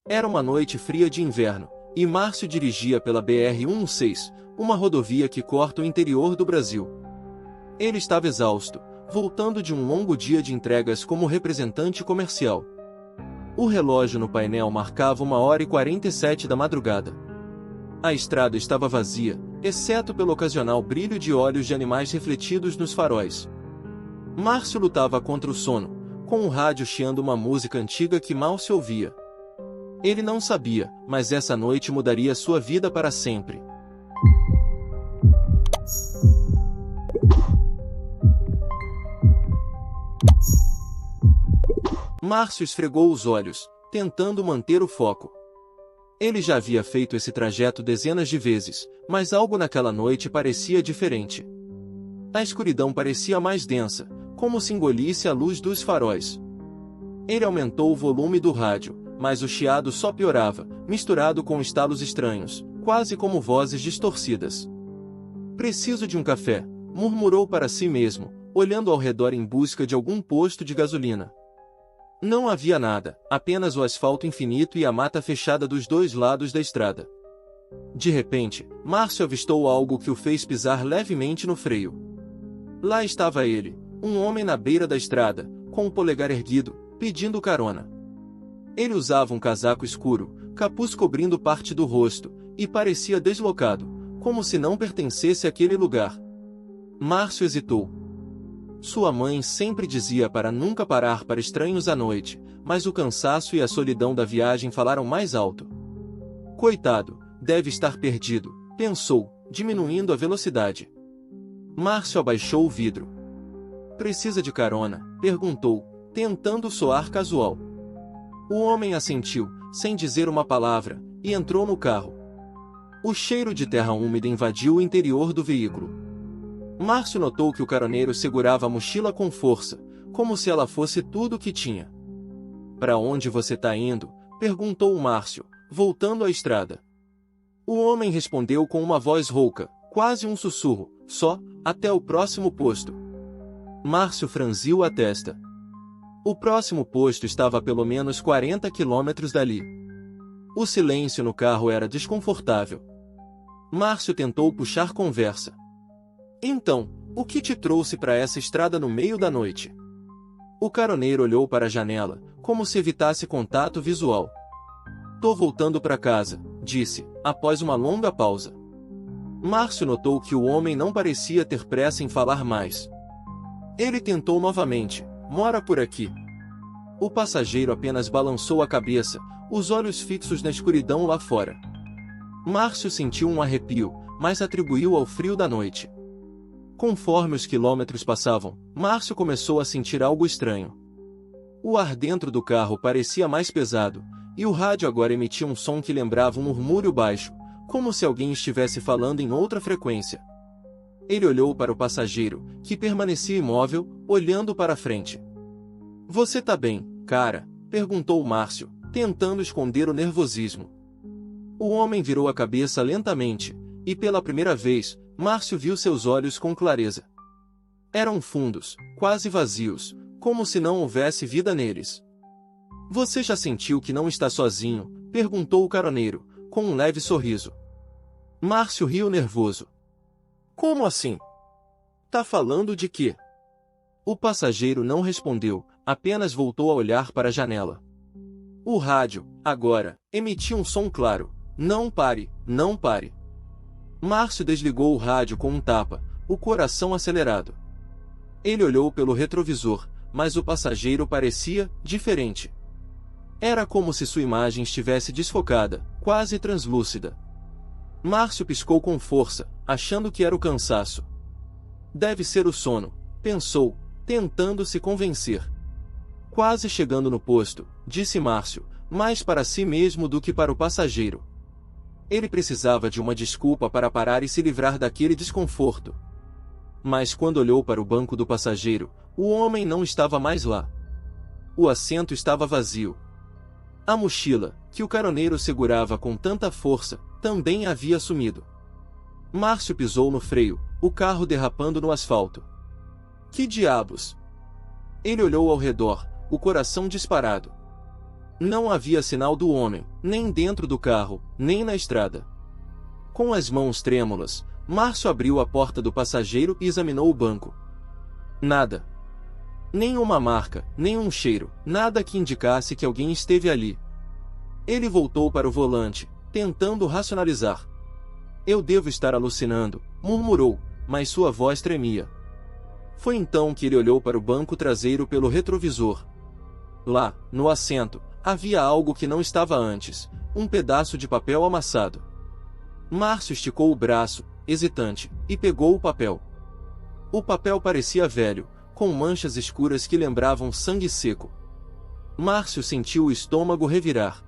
Era uma noite fria de inverno, e Márcio dirigia pela BR-116, uma rodovia que corta o interior do Brasil. Ele estava exausto, voltando de um longo dia de entregas como representante comercial. O relógio no painel marcava 1h47 da madrugada. A estrada estava vazia, exceto pelo ocasional brilho de olhos de animais refletidos nos faróis. Márcio lutava contra o sono, com o rádio chiando uma música antiga que mal se ouvia. Ele não sabia, mas essa noite mudaria sua vida para sempre. Márcio esfregou os olhos, tentando manter o foco. Ele já havia feito esse trajeto dezenas de vezes, mas algo naquela noite parecia diferente. A escuridão parecia mais densa, como se engolisse a luz dos faróis. Ele aumentou o volume do rádio, mas o chiado só piorava, misturado com estalos estranhos, quase como vozes distorcidas. "Preciso de um café", murmurou para si mesmo, olhando ao redor em busca de algum posto de gasolina. Não havia nada, apenas o asfalto infinito e a mata fechada dos dois lados da estrada. De repente, Márcio avistou algo que o fez pisar levemente no freio. Lá estava ele, um homem na beira da estrada, com o polegar erguido, pedindo carona. Ele usava um casaco escuro, capuz cobrindo parte do rosto, e parecia deslocado, como se não pertencesse àquele lugar. Márcio hesitou. Sua mãe sempre dizia para nunca parar para estranhos à noite, mas o cansaço e a solidão da viagem falaram mais alto. Coitado, deve estar perdido, pensou, diminuindo a velocidade. Márcio abaixou o vidro. "Precisa de carona?", perguntou, tentando soar casual. O homem assentiu, sem dizer uma palavra, e entrou no carro. O cheiro de terra úmida invadiu o interior do veículo. Márcio notou que o caroneiro segurava a mochila com força, como se ela fosse tudo o que tinha. "Para onde você está indo?", perguntou Márcio, voltando à estrada. O homem respondeu com uma voz rouca, quase um sussurro: "Só, até o próximo posto." Márcio franziu a testa. O próximo posto estava a pelo menos 40 quilômetros dali. O silêncio no carro era desconfortável. Márcio tentou puxar conversa. "Então, o que te trouxe para essa estrada no meio da noite?" O caroneiro olhou para a janela, como se evitasse contato visual. "Tô voltando para casa", disse, após uma longa pausa. Márcio notou que o homem não parecia ter pressa em falar mais. Ele tentou novamente: "Mora por aqui?" O passageiro apenas balançou a cabeça, os olhos fixos na escuridão lá fora. Márcio sentiu um arrepio, mas atribuiu ao frio da noite. Conforme os quilômetros passavam, Márcio começou a sentir algo estranho. O ar dentro do carro parecia mais pesado, e o rádio agora emitia um som que lembrava um murmúrio baixo, como se alguém estivesse falando em outra frequência. Ele olhou para o passageiro, que permanecia imóvel, olhando para a frente. "Você tá bem, cara?", perguntou Márcio, tentando esconder o nervosismo. O homem virou a cabeça lentamente, e pela primeira vez, Márcio viu seus olhos com clareza. Eram fundos, quase vazios, como se não houvesse vida neles. "Você já sentiu que não está sozinho?", perguntou o caroneiro, com um leve sorriso. Márcio riu nervoso. "Como assim? Tá falando de quê?" O passageiro não respondeu, apenas voltou a olhar para a janela. O rádio, agora, emitia um som claro: "Não pare, não pare." Márcio desligou o rádio com um tapa, o coração acelerado. Ele olhou pelo retrovisor, mas o passageiro parecia diferente. Era como se sua imagem estivesse desfocada, quase translúcida. Márcio piscou com força, achando que era o cansaço. "Deve ser o sono", pensou, tentando se convencer. "Quase chegando no posto", disse Márcio, mais para si mesmo do que para o passageiro. Ele precisava de uma desculpa para parar e se livrar daquele desconforto. Mas quando olhou para o banco do passageiro, o homem não estava mais lá. O assento estava vazio. A mochila, que o caroneiro segurava com tanta força, também havia sumido. Márcio pisou no freio, o carro derrapando no asfalto. "Que diabos?" Ele olhou ao redor, o coração disparado. Não havia sinal do homem, nem dentro do carro, nem na estrada. Com as mãos trêmulas, Márcio abriu a porta do passageiro e examinou o banco. Nada. Nenhuma marca, nenhum cheiro, nada que indicasse que alguém esteve ali. Ele voltou para o volante, tentando racionalizar. Eu devo estar alucinando, murmurou, mas sua voz tremia. Foi então que ele olhou para o banco traseiro pelo retrovisor. Lá, no assento, havia algo que não estava antes, um pedaço de papel amassado. Márcio esticou o braço, hesitante, e pegou o papel. O papel parecia velho, com manchas escuras que lembravam sangue seco. Márcio sentiu o estômago revirar.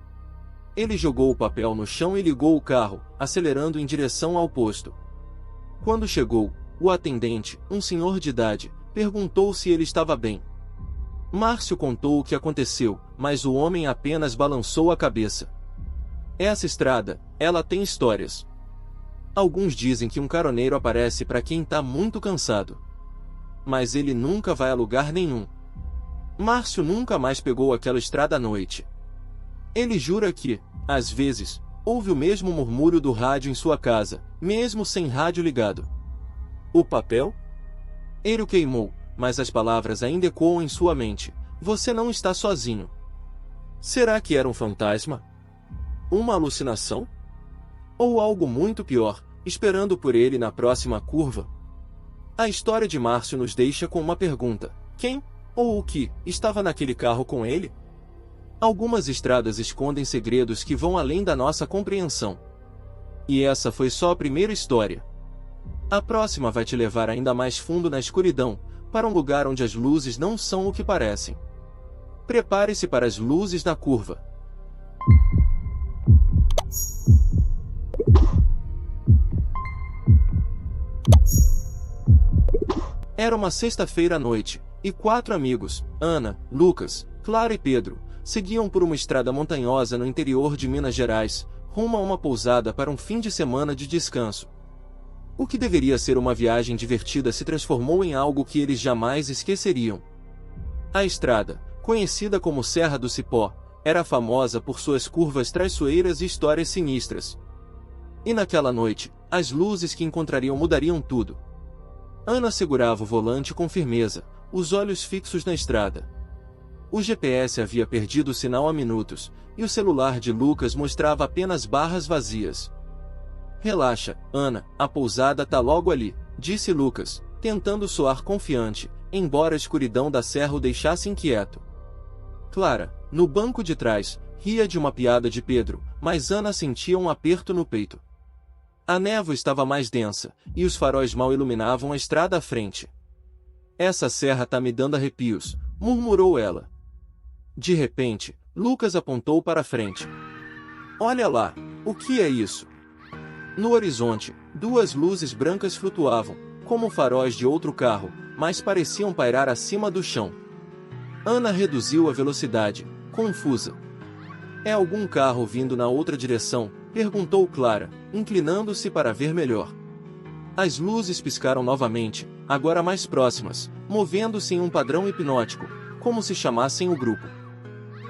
Ele jogou o papel no chão e ligou o carro, acelerando em direção ao posto. Quando chegou, o atendente, um senhor de idade, perguntou se ele estava bem. Márcio contou o que aconteceu, mas o homem apenas balançou a cabeça. Essa estrada, ela tem histórias. Alguns dizem que um caroneiro aparece para quem está muito cansado. Mas ele nunca vai a lugar nenhum. Márcio nunca mais pegou aquela estrada à noite. Ele jura que, às vezes, ouve o mesmo murmúrio do rádio em sua casa, mesmo sem rádio ligado. O papel? Ele o queimou, mas as palavras ainda ecoam em sua mente. Você não está sozinho. Será que era um fantasma? Uma alucinação? Ou algo muito pior, esperando por ele na próxima curva? A história de Márcio nos deixa com uma pergunta: quem, ou o que, estava naquele carro com ele? Algumas estradas escondem segredos que vão além da nossa compreensão. E essa foi só a primeira história. A próxima vai te levar ainda mais fundo na escuridão, para um lugar onde as luzes não são o que parecem. Prepare-se para as luzes da curva. Era uma sexta-feira à noite, e 4 amigos, Ana, Lucas, Clara e Pedro, seguiam por uma estrada montanhosa no interior de Minas Gerais, rumo a uma pousada para um fim de semana de descanso. O que deveria ser uma viagem divertida se transformou em algo que eles jamais esqueceriam. A estrada, conhecida como Serra do Cipó, era famosa por suas curvas traiçoeiras e histórias sinistras. E naquela noite, as luzes que encontrariam mudariam tudo. Ana segurava o volante com firmeza, os olhos fixos na estrada. O GPS havia perdido o sinal há minutos, e o celular de Lucas mostrava apenas barras vazias. Relaxa, Ana, a pousada tá logo ali, disse Lucas, tentando soar confiante, embora a escuridão da serra o deixasse inquieto. Clara, no banco de trás, ria de uma piada de Pedro, mas Ana sentia um aperto no peito. A névoa estava mais densa, e os faróis mal iluminavam a estrada à frente. Essa serra tá me dando arrepios, murmurou ela. De repente, Lucas apontou para a frente. Olha lá, o que é isso? No horizonte, 2 luzes brancas flutuavam, como faróis de outro carro, mas pareciam pairar acima do chão. Ana reduziu a velocidade, confusa. É algum carro vindo na outra direção? Perguntou Clara, inclinando-se para ver melhor. As luzes piscaram novamente, agora mais próximas, movendo-se em um padrão hipnótico, como se chamassem o grupo.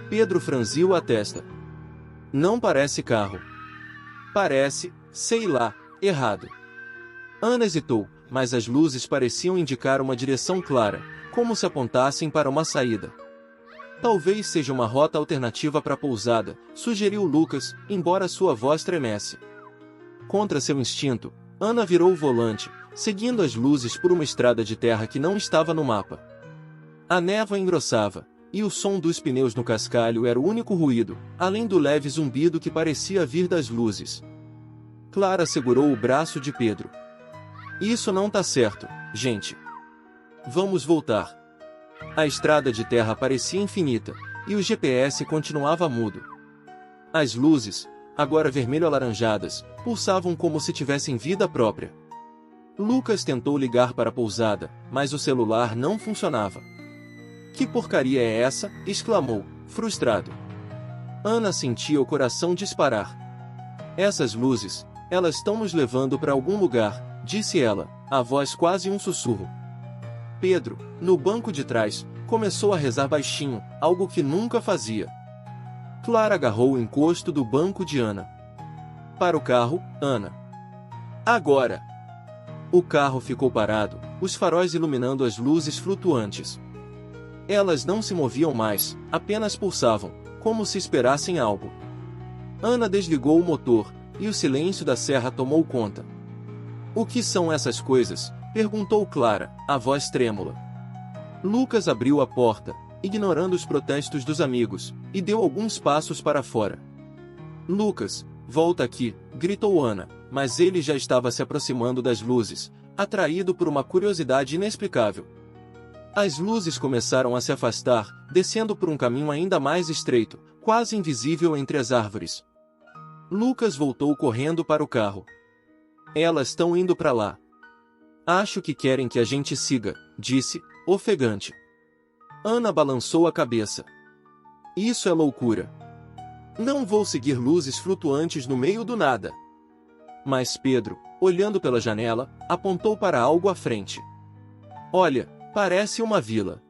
Pedro franziu a testa. Não parece carro. Parece, sei lá, errado. Ana hesitou, mas as luzes pareciam indicar uma direção clara, como se apontassem para uma saída. Talvez seja uma rota alternativa para a pousada, sugeriu Lucas, embora sua voz tremesse. Contra seu instinto, Ana virou o volante, seguindo as luzes por uma estrada de terra que não estava no mapa. A névoa engrossava, e o som dos pneus no cascalho era o único ruído, além do leve zumbido que parecia vir das luzes. Clara segurou o braço de Pedro. Isso não tá certo, gente. Vamos voltar. A estrada de terra parecia infinita, e o GPS continuava mudo. As luzes, agora vermelho-alaranjadas, pulsavam como se tivessem vida própria. Lucas tentou ligar para a pousada, mas o celular não funcionava. Que porcaria é essa? Exclamou, frustrado. Ana sentia o coração disparar. Essas luzes, elas estão nos levando para algum lugar, disse ela, a voz quase um sussurro. Pedro, no banco de trás, começou a rezar baixinho, algo que nunca fazia. Clara agarrou o encosto do banco de Ana. Para o carro, Ana. Agora! O carro ficou parado, os faróis iluminando as luzes flutuantes. Elas não se moviam mais, apenas pulsavam, como se esperassem algo. Ana desligou o motor, e o silêncio da serra tomou conta. O que são essas coisas? Perguntou Clara, a voz trêmula. Lucas abriu a porta, ignorando os protestos dos amigos, e deu alguns passos para fora. Lucas, volta aqui, gritou Ana, mas ele já estava se aproximando das luzes, atraído por uma curiosidade inexplicável. As luzes começaram a se afastar, descendo por um caminho ainda mais estreito, quase invisível entre as árvores. Lucas voltou correndo para o carro. Elas estão indo para lá. Acho que querem que a gente siga, disse, ofegante. Ana balançou a cabeça. Isso é loucura. Não vou seguir luzes flutuantes no meio do nada. Mas Pedro, olhando pela janela, apontou para algo à frente. Olha, parece uma vila.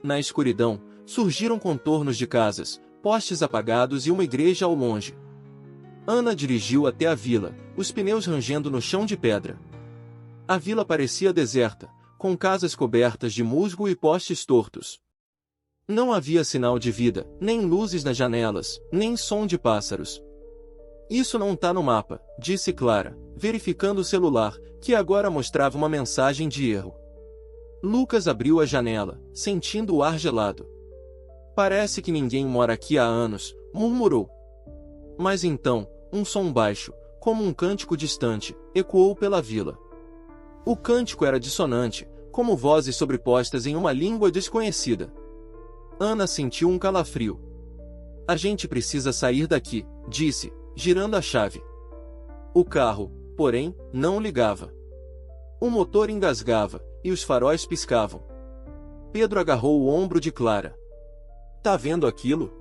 Na escuridão, surgiram contornos de casas, postes apagados e uma igreja ao longe. Ana dirigiu até a vila, os pneus rangendo no chão de pedra. A vila parecia deserta, com casas cobertas de musgo e postes tortos. Não havia sinal de vida, nem luzes nas janelas, nem som de pássaros. Isso não tá no mapa, disse Clara, verificando o celular, que agora mostrava uma mensagem de erro. Lucas abriu a janela, sentindo o ar gelado. Parece que ninguém mora aqui há anos, murmurou. Mas então, um som baixo, como um cântico distante, ecoou pela vila. O cântico era dissonante, como vozes sobrepostas em uma língua desconhecida. Ana sentiu um calafrio. A gente precisa sair daqui, disse, girando a chave. O carro, porém, não ligava. O motor engasgava, e os faróis piscavam. Pedro agarrou o ombro de Clara. Tá vendo aquilo?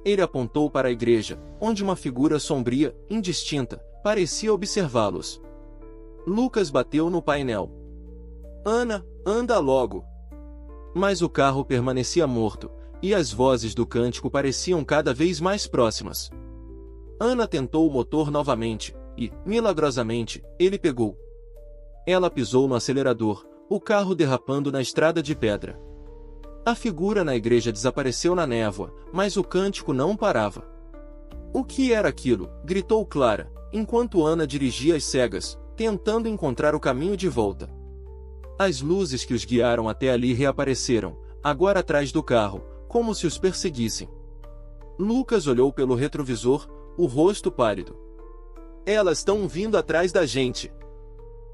Ele apontou para a igreja, onde uma figura sombria, indistinta, parecia observá-los. Lucas bateu no painel. Ana, anda logo! Mas o carro permanecia morto, e as vozes do cântico pareciam cada vez mais próximas. Ana tentou o motor novamente, e, milagrosamente, ele pegou. Ela pisou no acelerador, o carro derrapando na estrada de pedra. A figura na igreja desapareceu na névoa, mas o cântico não parava. O que era aquilo? Gritou Clara, enquanto Ana dirigia às cegas, tentando encontrar o caminho de volta. As luzes que os guiaram até ali reapareceram, agora atrás do carro, como se os perseguissem. Lucas olhou pelo retrovisor, o rosto pálido. Elas estão vindo atrás da gente.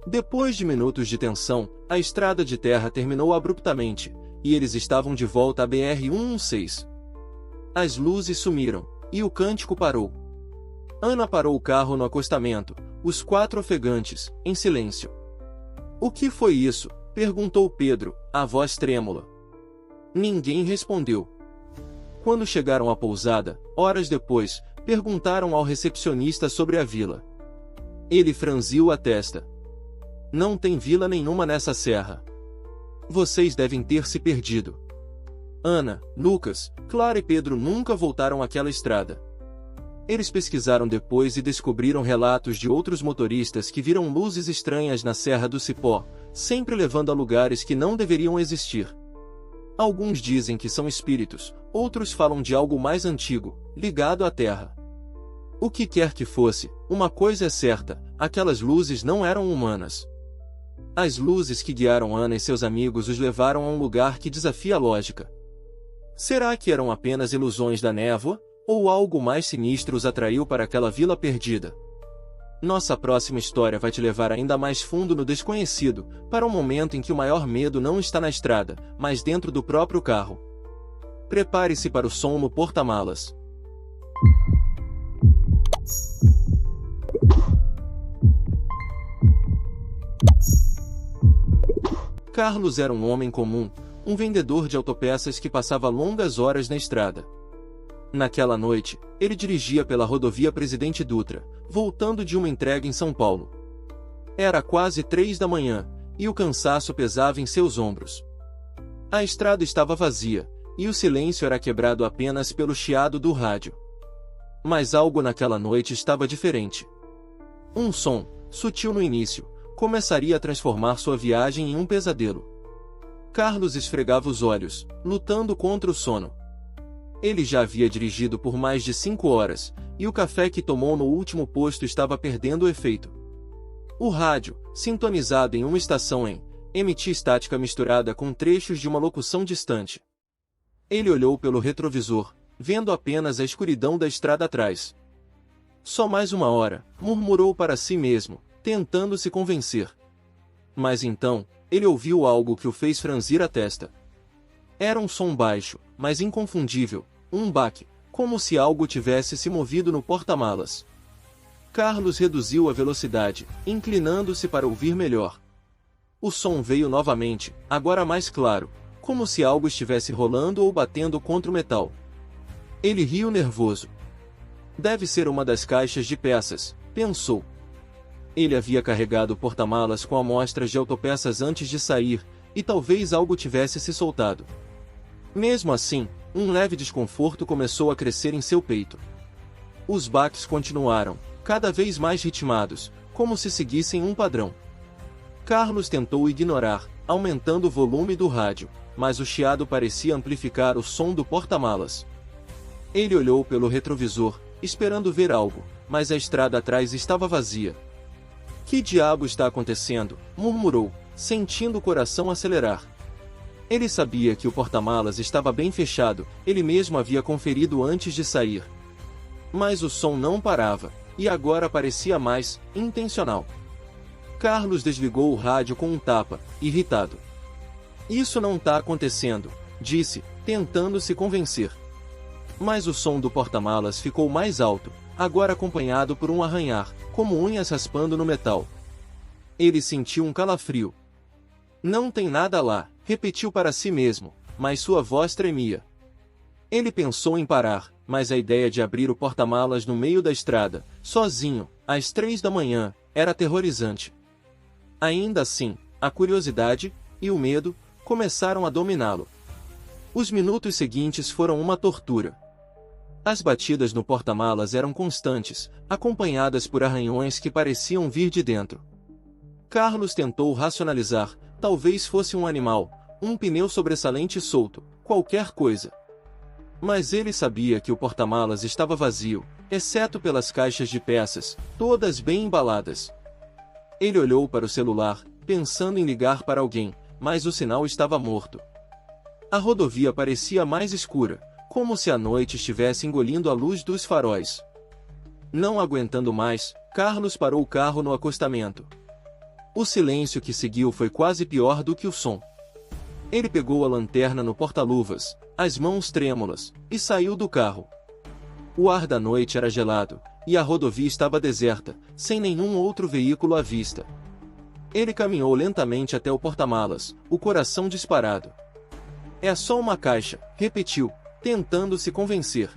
Depois de minutos de tensão, a estrada de terra terminou abruptamente, e eles estavam de volta à BR-116. As luzes sumiram, e o cântico parou. Ana parou o carro no acostamento, os quatro ofegantes, em silêncio. O que foi isso? Perguntou Pedro, a voz trêmula. Ninguém respondeu. Quando chegaram à pousada, horas depois, perguntaram ao recepcionista sobre a vila. Ele franziu a testa. Não tem vila nenhuma nessa serra. Vocês devem ter se perdido. Ana, Lucas, Clara e Pedro nunca voltaram àquela estrada. Eles pesquisaram depois e descobriram relatos de outros motoristas que viram luzes estranhas na Serra do Cipó, sempre levando a lugares que não deveriam existir. Alguns dizem que são espíritos, outros falam de algo mais antigo, ligado à terra. O que quer que fosse, uma coisa é certa, aquelas luzes não eram humanas. As luzes que guiaram Ana e seus amigos os levaram a um lugar que desafia a lógica. Será que eram apenas ilusões da névoa, ou algo mais sinistro os atraiu para aquela vila perdida? Nossa próxima história vai te levar ainda mais fundo no desconhecido, para um momento em que o maior medo não está na estrada, mas dentro do próprio carro. Prepare-se para o som no porta-malas. Carlos era um homem comum, um vendedor de autopeças que passava longas horas na estrada. Naquela noite, ele dirigia pela rodovia Presidente Dutra, voltando de uma entrega em São Paulo. Era quase 3 da manhã, e o cansaço pesava em seus ombros. A estrada estava vazia, e o silêncio era quebrado apenas pelo chiado do rádio. Mas algo naquela noite estava diferente. Um som, sutil no início, começaria a transformar sua viagem em um pesadelo. Carlos esfregava os olhos, lutando contra o sono. Ele já havia dirigido por mais de 5 horas, e o café que tomou no último posto estava perdendo o efeito. O rádio, sintonizado em uma estação em, emitia estática misturada com trechos de uma locução distante. Ele olhou pelo retrovisor, vendo apenas a escuridão da estrada atrás. Só mais 1 hora, murmurou para si mesmo, tentando se convencer. Mas então, ele ouviu algo que o fez franzir a testa. Era um som baixo, mas inconfundível, um baque, como se algo tivesse se movido no porta-malas. Carlos reduziu a velocidade, inclinando-se para ouvir melhor. O som veio novamente, agora mais claro, como se algo estivesse rolando ou batendo contra o metal. Ele riu nervoso. Deve ser uma das caixas de peças, pensou. Ele havia carregado o porta-malas com amostras de autopeças antes de sair, e talvez algo tivesse se soltado. Mesmo assim, um leve desconforto começou a crescer em seu peito. Os baques continuaram, cada vez mais ritmados, como se seguissem um padrão. Carlos tentou ignorar, aumentando o volume do rádio, mas o chiado parecia amplificar o som do porta-malas. Ele olhou pelo retrovisor, esperando ver algo, mas a estrada atrás estava vazia. Que diabo está acontecendo? Murmurou, sentindo o coração acelerar. Ele sabia que o porta-malas estava bem fechado, ele mesmo havia conferido antes de sair. Mas o som não parava, e agora parecia mais intencional. Carlos desligou o rádio com um tapa, irritado. Isso não está acontecendo, disse, tentando se convencer. Mas o som do porta-malas ficou mais alto, agora acompanhado por um arranhar, como unhas raspando no metal. Ele sentiu um calafrio. Não tem nada lá, repetiu para si mesmo, mas sua voz tremia. Ele pensou em parar, mas a ideia de abrir o porta-malas no meio da estrada, sozinho, às 3 da manhã, era aterrorizante. Ainda assim, a curiosidade e o medo começaram a dominá-lo. Os minutos seguintes foram uma tortura. As batidas no porta-malas eram constantes, acompanhadas por arranhões que pareciam vir de dentro. Carlos tentou racionalizar, talvez fosse um animal, um pneu sobressalente solto, qualquer coisa. Mas ele sabia que o porta-malas estava vazio, exceto pelas caixas de peças, todas bem embaladas. Ele olhou para o celular, pensando em ligar para alguém, mas o sinal estava morto. A rodovia parecia mais escura, como se a noite estivesse engolindo a luz dos faróis. Não aguentando mais, Carlos parou o carro no acostamento. O silêncio que seguiu foi quase pior do que o som. Ele pegou a lanterna no porta-luvas, as mãos trêmulas, e saiu do carro. O ar da noite era gelado, e a rodovia estava deserta, sem nenhum outro veículo à vista. Ele caminhou lentamente até o porta-malas, o coração disparado. É só uma caixa, repetiu, tentando se convencer.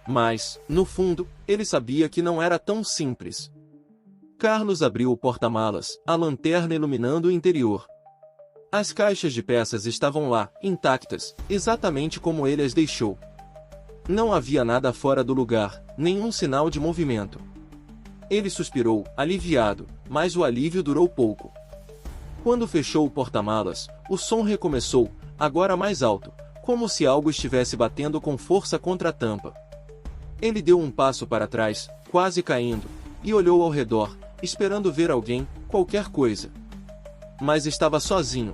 Mas, no fundo, ele sabia que não era tão simples. Carlos abriu o porta-malas, a lanterna iluminando o interior. As caixas de peças estavam lá, intactas, exatamente como ele as deixou. Não havia nada fora do lugar, nenhum sinal de movimento. Ele suspirou, aliviado, mas o alívio durou pouco. Quando fechou o porta-malas, o som recomeçou, agora mais alto, como se algo estivesse batendo com força contra a tampa. Ele deu um passo para trás, quase caindo, e olhou ao redor, esperando ver alguém, qualquer coisa. Mas estava sozinho.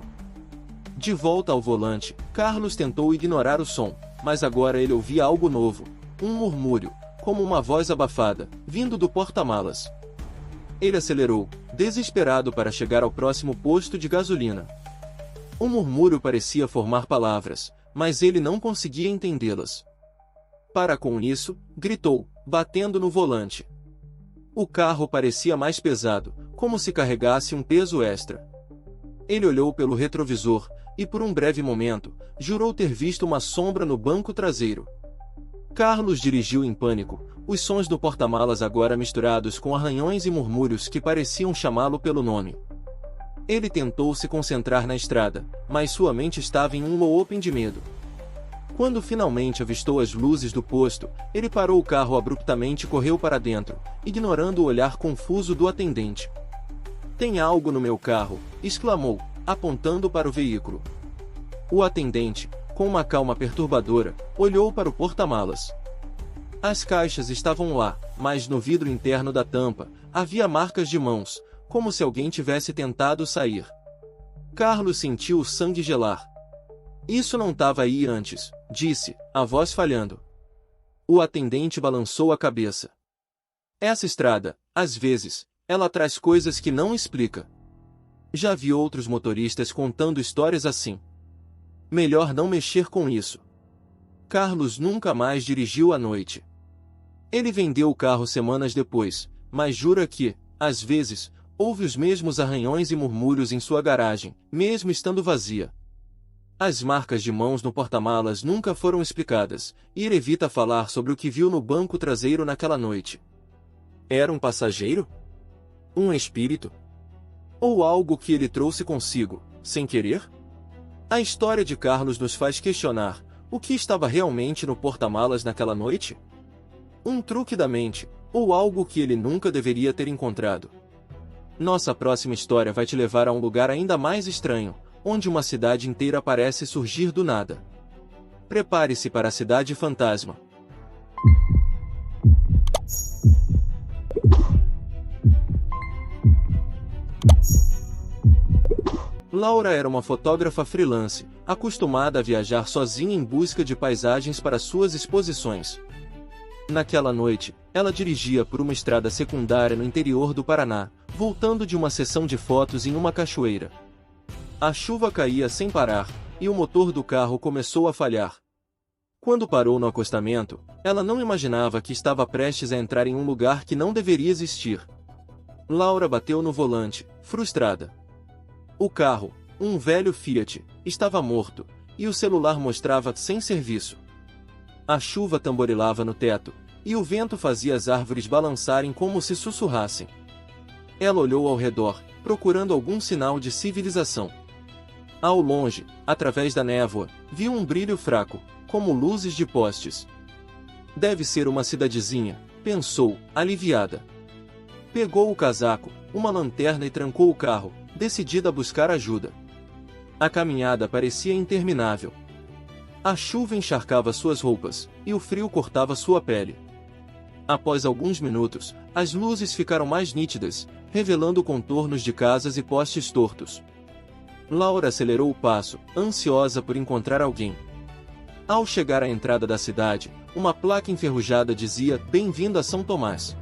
De volta ao volante, Carlos tentou ignorar o som, mas agora ele ouvia algo novo, um murmúrio, como uma voz abafada, vindo do porta-malas. Ele acelerou, desesperado para chegar ao próximo posto de gasolina. O murmúrio parecia formar palavras, mas ele não conseguia entendê-las. Para com isso, gritou, batendo no volante. O carro parecia mais pesado, como se carregasse um peso extra. Ele olhou pelo retrovisor, e por um breve momento, jurou ter visto uma sombra no banco traseiro. Carlos dirigiu em pânico, os sons do porta-malas agora misturados com arranhões e murmúrios que pareciam chamá-lo pelo nome. Ele tentou se concentrar na estrada, mas sua mente estava em um looping de medo. Quando finalmente avistou as luzes do posto, ele parou o carro abruptamente e correu para dentro, ignorando o olhar confuso do atendente. "Tem algo no meu carro", exclamou, apontando para o veículo. O atendente, com uma calma perturbadora, olhou para o porta-malas. As caixas estavam lá, mas no vidro interno da tampa, havia marcas de mãos, como se alguém tivesse tentado sair. Carlos sentiu o sangue gelar. "Isso não estava aí antes", disse, a voz falhando. O atendente balançou a cabeça. "Essa estrada, às vezes, ela traz coisas que não explica. Já vi outros motoristas contando histórias assim. Melhor não mexer com isso." Carlos nunca mais dirigiu à noite. Ele vendeu o carro semanas depois, mas jura que, às vezes, ouve os mesmos arranhões e murmúrios em sua garagem, mesmo estando vazia. As marcas de mãos no porta-malas nunca foram explicadas, e ele evita falar sobre o que viu no banco traseiro naquela noite. Era um passageiro? Um espírito? Ou algo que ele trouxe consigo, sem querer? A história de Carlos nos faz questionar: o que estava realmente no porta-malas naquela noite? Um truque da mente, ou algo que ele nunca deveria ter encontrado? Nossa próxima história vai te levar a um lugar ainda mais estranho, onde uma cidade inteira parece surgir do nada. Prepare-se para a cidade fantasma. Laura era uma fotógrafa freelance, acostumada a viajar sozinha em busca de paisagens para suas exposições. Naquela noite, ela dirigia por uma estrada secundária no interior do Paraná, voltando de uma sessão de fotos em uma cachoeira. A chuva caía sem parar, e o motor do carro começou a falhar. Quando parou no acostamento, ela não imaginava que estava prestes a entrar em um lugar que não deveria existir. Laura bateu no volante, frustrada. O carro, um velho Fiat, estava morto, e o celular mostrava sem serviço. A chuva tamborilava no teto, e o vento fazia as árvores balançarem como se sussurrassem. Ela olhou ao redor, procurando algum sinal de civilização. Ao longe, através da névoa, viu um brilho fraco, como luzes de postes. Deve ser uma cidadezinha, pensou, aliviada. Pegou o casaco, uma lanterna e trancou o carro, decidida a buscar ajuda. A caminhada parecia interminável. A chuva encharcava suas roupas, e o frio cortava sua pele. Após alguns minutos, as luzes ficaram mais nítidas, revelando contornos de casas e postes tortos. Laura acelerou o passo, ansiosa por encontrar alguém. Ao chegar à entrada da cidade, uma placa enferrujada dizia: "Bem-vindo a São Tomás."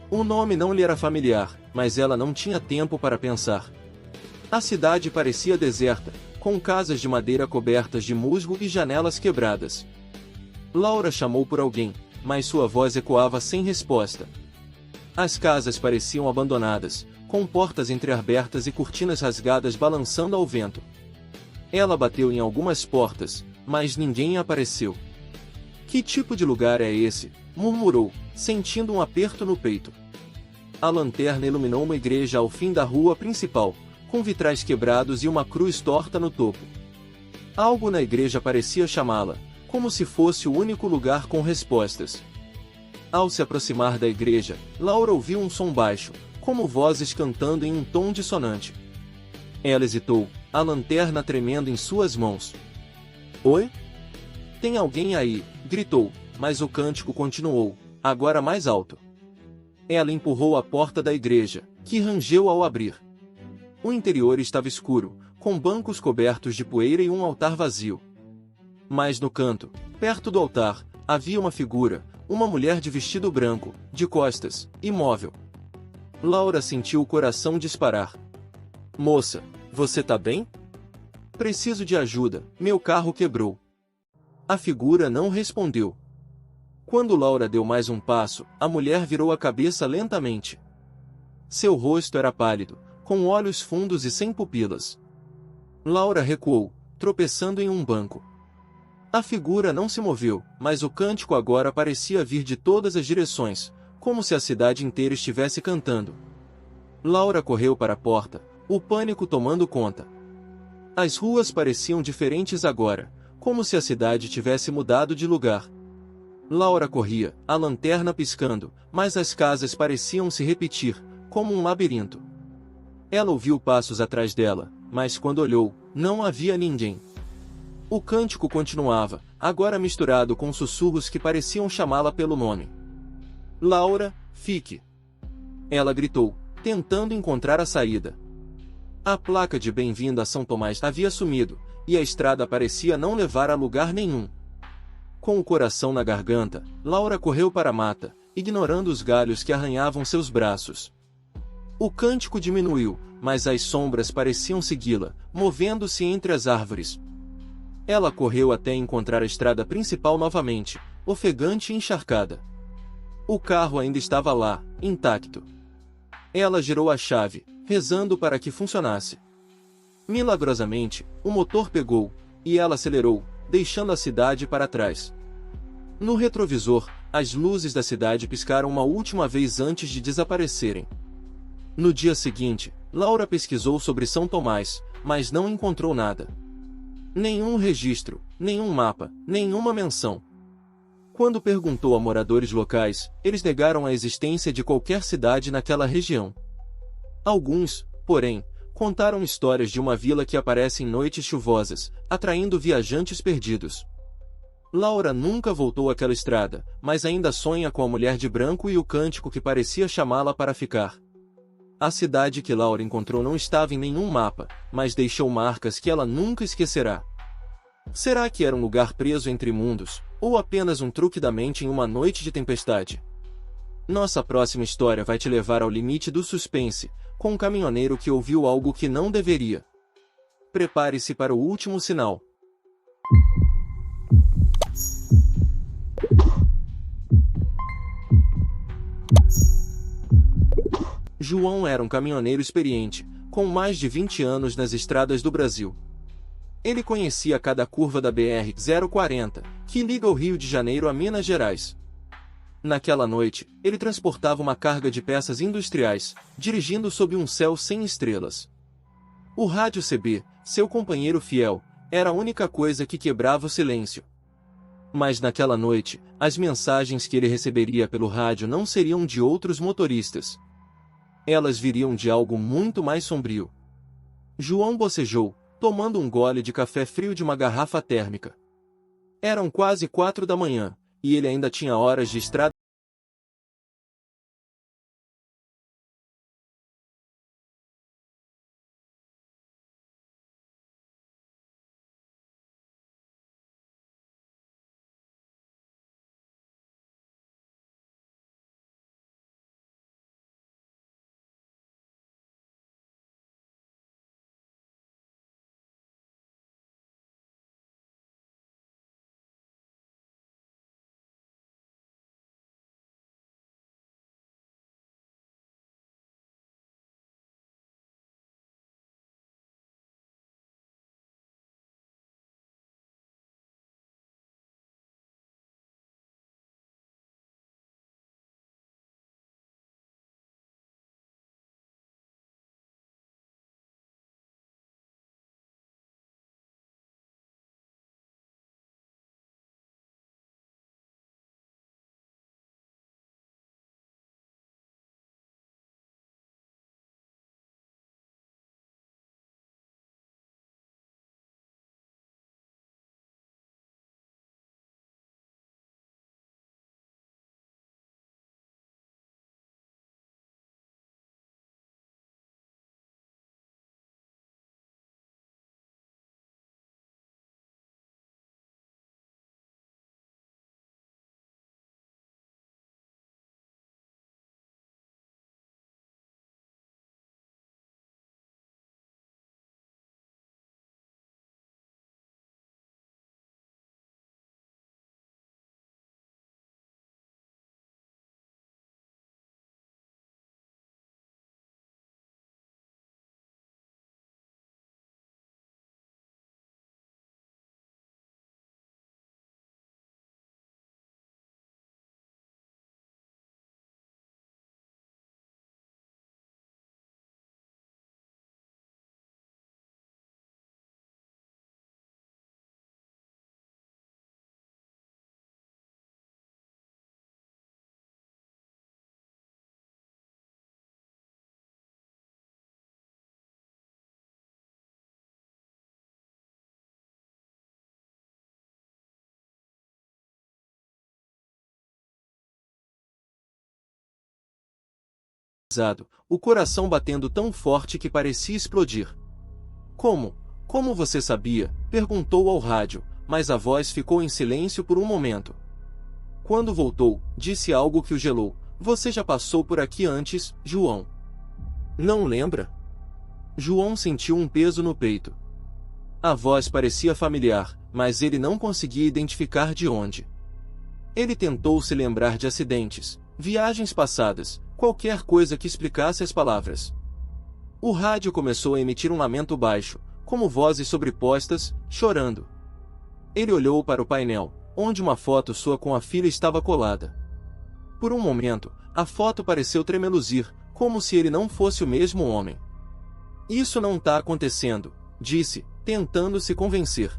O nome não lhe era familiar, mas ela não tinha tempo para pensar. A cidade parecia deserta, com casas de madeira cobertas de musgo e janelas quebradas. Laura chamou por alguém, mas sua voz ecoava sem resposta. As casas pareciam abandonadas, com portas entreabertas e cortinas rasgadas balançando ao vento. Ela bateu em algumas portas, mas ninguém apareceu. "Que tipo de lugar é esse?", murmurou, sentindo um aperto no peito. A lanterna iluminou uma igreja ao fim da rua principal, com vitrais quebrados e uma cruz torta no topo. Algo na igreja parecia chamá-la, como se fosse o único lugar com respostas. Ao se aproximar da igreja, Laura ouviu um som baixo, como vozes cantando em um tom dissonante. Ela hesitou, a lanterna tremendo em suas mãos. "Oi? Tem alguém aí?", gritou, mas o cântico continuou, agora mais alto. Ela empurrou a porta da igreja, que rangeu ao abrir. O interior estava escuro, com bancos cobertos de poeira e um altar vazio. Mas no canto, perto do altar, havia uma figura, uma mulher de vestido branco, de costas, imóvel. Laura sentiu o coração disparar. "Moça, você tá bem? Preciso de ajuda, meu carro quebrou." A figura não respondeu. Quando Laura deu mais um passo, a mulher virou a cabeça lentamente. Seu rosto era pálido, com olhos fundos e sem pupilas. Laura recuou, tropeçando em um banco. A figura não se moveu, mas o cântico agora parecia vir de todas as direções, como se a cidade inteira estivesse cantando. Laura correu para a porta, o pânico tomando conta. As ruas pareciam diferentes agora, como se a cidade tivesse mudado de lugar. Laura corria, a lanterna piscando, mas as casas pareciam se repetir, como um labirinto. Ela ouviu passos atrás dela, mas quando olhou, não havia ninguém. O cântico continuava, agora misturado com sussurros que pareciam chamá-la pelo nome. Laura, fique! Ela gritou, tentando encontrar a saída. A placa de bem-vindo a São Tomás havia sumido, e a estrada parecia não levar a lugar nenhum. Com o coração na garganta, Laura correu para a mata, ignorando os galhos que arranhavam seus braços. O cântico diminuiu, mas as sombras pareciam segui-la, movendo-se entre as árvores. Ela correu até encontrar a estrada principal novamente, ofegante e encharcada. O carro ainda estava lá, intacto. Ela girou a chave, rezando para que funcionasse. Milagrosamente, o motor pegou, e ela acelerou, deixando a cidade para trás. No retrovisor, as luzes da cidade piscaram uma última vez antes de desaparecerem. No dia seguinte, Laura pesquisou sobre São Tomás, mas não encontrou nada. Nenhum registro, nenhum mapa, nenhuma menção. Quando perguntou a moradores locais, eles negaram a existência de qualquer cidade naquela região. Alguns, porém, contaram histórias de uma vila que aparece em noites chuvosas, atraindo viajantes perdidos. Laura nunca voltou àquela estrada, mas ainda sonha com a mulher de branco e o cântico que parecia chamá-la para ficar. A cidade que Laura encontrou não estava em nenhum mapa, mas deixou marcas que ela nunca esquecerá. Será que era um lugar preso entre mundos, ou apenas um truque da mente em uma noite de tempestade? Nossa próxima história vai te levar ao limite do suspense, com um caminhoneiro que ouviu algo que não deveria. Prepare-se para o último sinal. João era um caminhoneiro experiente, com mais de 20 anos nas estradas do Brasil. Ele conhecia cada curva da BR-040, que liga o Rio de Janeiro a Minas Gerais. Naquela noite, ele transportava uma carga de peças industriais, dirigindo sob um céu sem estrelas. O rádio CB, seu companheiro fiel, era a única coisa que quebrava o silêncio. Mas naquela noite, as mensagens que ele receberia pelo rádio não seriam de outros motoristas. Elas viriam de algo muito mais sombrio. João bocejou, tomando um gole de café frio de uma garrafa térmica. Eram quase 4 da manhã, e ele ainda tinha horas de estrada o coração batendo tão forte que parecia explodir. Como? Como você sabia? Perguntou ao rádio, mas a voz ficou em silêncio por um momento. Quando voltou, disse algo que o gelou. Você já passou por aqui antes, João. Não lembra? João sentiu um peso no peito. A voz parecia familiar, mas ele não conseguia identificar de onde. Ele tentou se lembrar de acidentes, viagens passadas, qualquer coisa que explicasse as palavras. O rádio começou a emitir um lamento baixo, como vozes sobrepostas, chorando. Ele olhou para o painel, onde uma foto sua com a filha estava colada. Por um momento, a foto pareceu tremeluzir, como se ele não fosse o mesmo homem. Isso não está acontecendo, disse, tentando se convencer.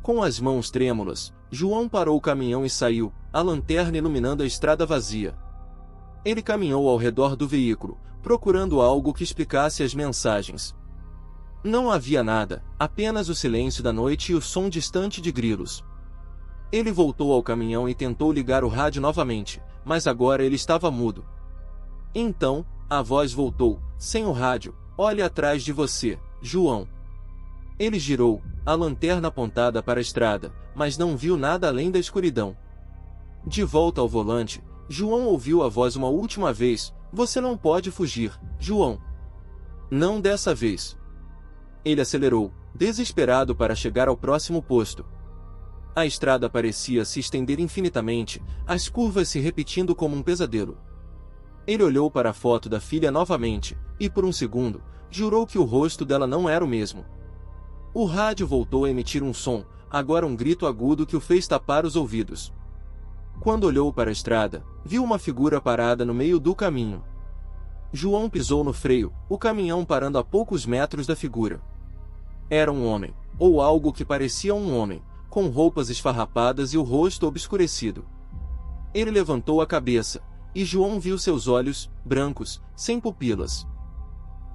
Com as mãos trêmulas, João parou o caminhão e saiu, a lanterna iluminando a estrada vazia. Ele caminhou ao redor do veículo, procurando algo que explicasse as mensagens. Não havia nada, apenas o silêncio da noite e o som distante de grilos. Ele voltou ao caminhão e tentou ligar o rádio novamente, mas agora ele estava mudo. Então, a voz voltou, sem o rádio. Olhe atrás de você, João. Ele girou, a lanterna apontada para a estrada, mas não viu nada além da escuridão. De volta ao volante, João ouviu a voz uma última vez. Você não pode fugir, João. Não dessa vez. Ele acelerou, desesperado para chegar ao próximo posto. A estrada parecia se estender infinitamente, as curvas se repetindo como um pesadelo. Ele olhou para a foto da filha novamente, e por um segundo, jurou que o rosto dela não era o mesmo. O rádio voltou a emitir um som, agora um grito agudo que o fez tapar os ouvidos. Quando olhou para a estrada, viu uma figura parada no meio do caminho. João pisou no freio, o caminhão parando a poucos metros da figura. Era um homem, ou algo que parecia um homem, com roupas esfarrapadas e o rosto obscurecido. Ele levantou a cabeça, e João viu seus olhos, brancos, sem pupilas.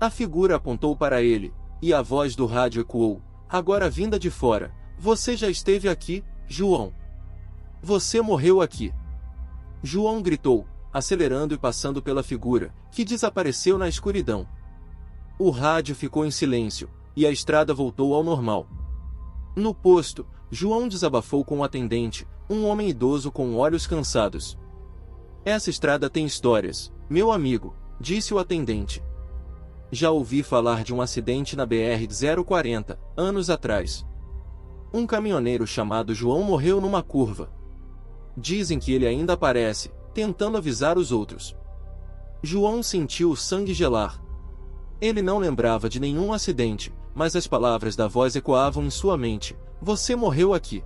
A figura apontou para ele, e a voz do rádio ecoou, agora vinda de fora. Você já esteve aqui, João. Você morreu aqui. João gritou, acelerando e passando pela figura, que desapareceu na escuridão. O rádio ficou em silêncio, e a estrada voltou ao normal. No posto, João desabafou com o atendente, um homem idoso com olhos cansados. Essa estrada tem histórias, meu amigo, disse o atendente. Já ouvi falar de um acidente na BR-040, anos atrás. Um caminhoneiro chamado João morreu numa curva. Dizem que ele ainda aparece, tentando avisar os outros. João sentiu o sangue gelar. Ele não lembrava de nenhum acidente, mas as palavras da voz ecoavam em sua mente. Você morreu aqui.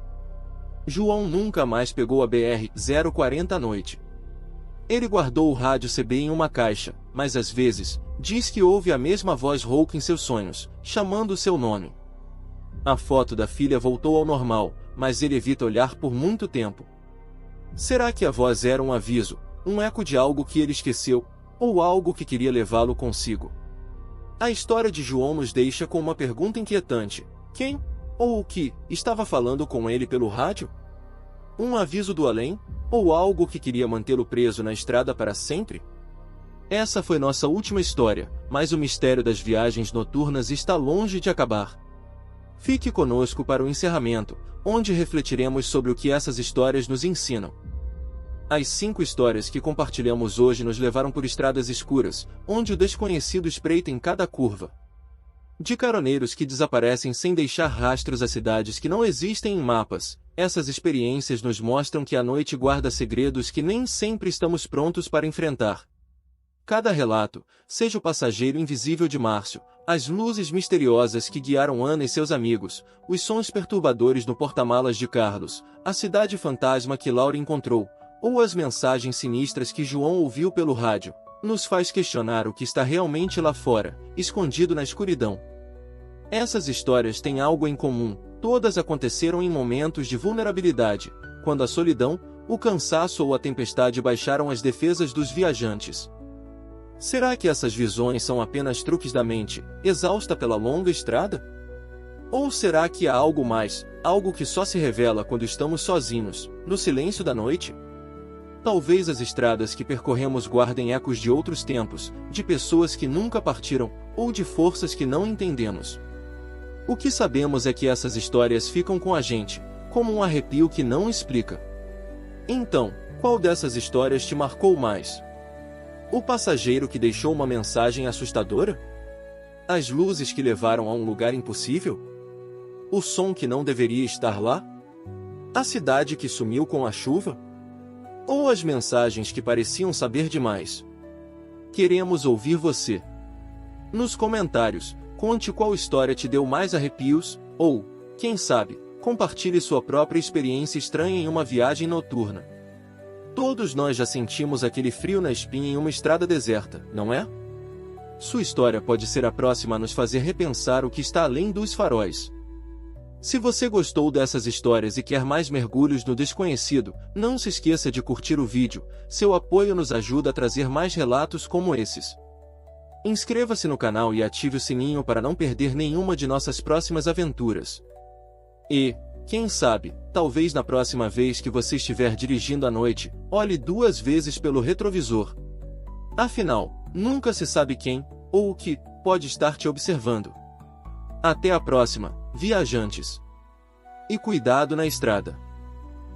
João nunca mais pegou a BR-040 à noite. Ele guardou o rádio CB em uma caixa, mas às vezes, diz que ouve a mesma voz rouca em seus sonhos, chamando seu nome. A foto da filha voltou ao normal, mas ele evita olhar por muito tempo. Será que a voz era um aviso, um eco de algo que ele esqueceu, ou algo que queria levá-lo consigo? A história de João nos deixa com uma pergunta inquietante. Quem, ou o que, estava falando com ele pelo rádio? Um aviso do além, ou algo que queria mantê-lo preso na estrada para sempre? Essa foi nossa última história, mas o mistério das viagens noturnas está longe de acabar. Fique conosco para o encerramento, onde refletiremos sobre o que essas histórias nos ensinam. As 5 histórias que compartilhamos hoje nos levaram por estradas escuras, onde o desconhecido espreita em cada curva. De caroneiros que desaparecem sem deixar rastros a cidades que não existem em mapas, essas experiências nos mostram que a noite guarda segredos que nem sempre estamos prontos para enfrentar. Cada relato, seja o passageiro invisível de Márcio, as luzes misteriosas que guiaram Ana e seus amigos, os sons perturbadores no porta-malas de Carlos, a cidade fantasma que Laura encontrou, ou as mensagens sinistras que João ouviu pelo rádio, nos faz questionar o que está realmente lá fora, escondido na escuridão. Essas histórias têm algo em comum, todas aconteceram em momentos de vulnerabilidade, quando a solidão, o cansaço ou a tempestade baixaram as defesas dos viajantes. Será que essas visões são apenas truques da mente, exausta pela longa estrada? Ou será que há algo mais, algo que só se revela quando estamos sozinhos, no silêncio da noite? Talvez as estradas que percorremos guardem ecos de outros tempos, de pessoas que nunca partiram, ou de forças que não entendemos. O que sabemos é que essas histórias ficam com a gente, como um arrepio que não explica. Então, qual dessas histórias te marcou mais? O passageiro que deixou uma mensagem assustadora? As luzes que levaram a um lugar impossível? O som que não deveria estar lá? A cidade que sumiu com a chuva? Ou as mensagens que pareciam saber demais? Queremos ouvir você. Nos comentários, conte qual história te deu mais arrepios, ou, quem sabe, compartilhe sua própria experiência estranha em uma viagem noturna. Todos nós já sentimos aquele frio na espinha em uma estrada deserta, não é? Sua história pode ser a próxima a nos fazer repensar o que está além dos faróis. Se você gostou dessas histórias e quer mais mergulhos no desconhecido, não se esqueça de curtir o vídeo, seu apoio nos ajuda a trazer mais relatos como esses. Inscreva-se no canal e ative o sininho para não perder nenhuma de nossas próximas aventuras. E, quem sabe, talvez na próxima vez que você estiver dirigindo à noite, olhe 2 vezes pelo retrovisor. Afinal, nunca se sabe quem, ou o que, pode estar te observando. Até a próxima, viajantes. E cuidado na estrada.